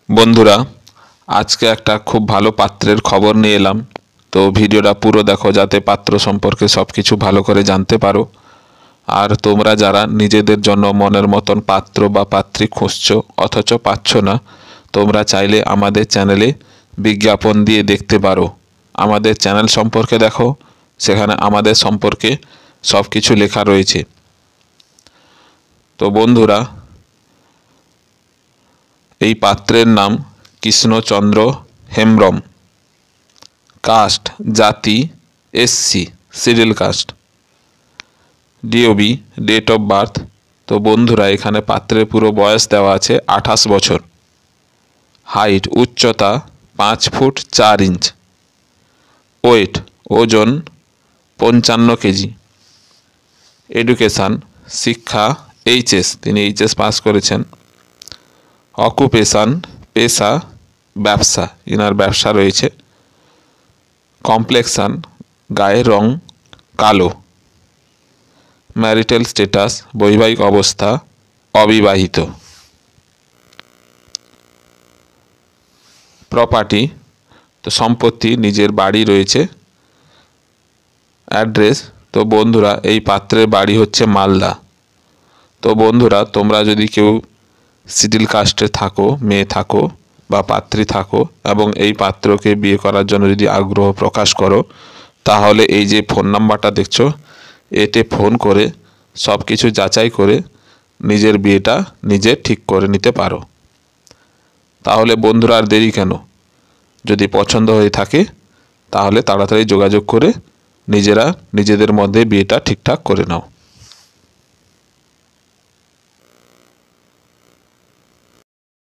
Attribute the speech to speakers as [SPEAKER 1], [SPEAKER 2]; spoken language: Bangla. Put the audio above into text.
[SPEAKER 1] বন্ধুরা, আজকে একটা খুব ভালো পাত্রের খবর নিয়ে এলাম। তো ভিডিওটা পুরো দেখো যাতে পাত্র সম্পর্কে সব কিছু ভালো করে জানতে পারো। আর তোমরা যারা নিজেদের জন্য মনের মতন পাত্র বা পাত্রী খুঁজছো অথচ পাচ্ছ না, তোমরা চাইলে আমাদের চ্যানেলে বিজ্ঞাপন দিয়ে দেখতে পারো। আমাদের চ্যানেল সম্পর্কে দেখো, সেখানে আমাদের সম্পর্কে সব কিছু লেখা রয়েছে। তো বন্ধুরা, এই পাত্রের নাম কৃষ্ণচন্দ্র হেমব্রম। কাস্ট জাতি SC, serial caste. DOB date of birth. তো বন্ধুরা, এখানে পাত্রের পুরো বয়স দেওয়া আছে 28 বছর। হাইট উচ্চতা 5 ফুট 4 ইঞ্চ। ওয়েট ওজন 55 কেজি। এডুকেশান শিক্ষা এইচএস, তিনি এইচএস পাস করেছেন। অকুপেশান পেশা ব্যবসা, ইনার ব্যবসা রয়েছে। কমপ্লেক্সান গায়ের রং কালো। ম্যারিটাল স্ট্যাটাস বৈবাহিক অবস্থা অবিবাহিত। প্রপার্টি তো সম্পত্তি নিজের বাড়ি রয়েছে। অ্যাড্রেস তো বন্ধুরা, এই পাত্রের বাড়ি হচ্ছে মালদা। তো বন্ধুরা, তোমরা যদি কেউ সিডিল কাস্টে থাকো, মেয়ে থাকো বা পাত্রী থাকো এবং এই পাত্রকে বিয়ে করার জন্য যদি আগ্রহ প্রকাশ করো, তাহলে এই যে ফোন নাম্বারটা দেখছো, এতে ফোন করে সব কিছু যাচাই করে নিজের বিয়েটা নিজে ঠিক করে নিতে পারো। তাহলে বন্ধুরা, আর দেরি কেন? যদি পছন্দ হয়ে থাকে তাহলে তাড়াতাড়ি যোগাযোগ করে নিজেদের মধ্যে বিয়েটা ঠিকঠাক করে নাও।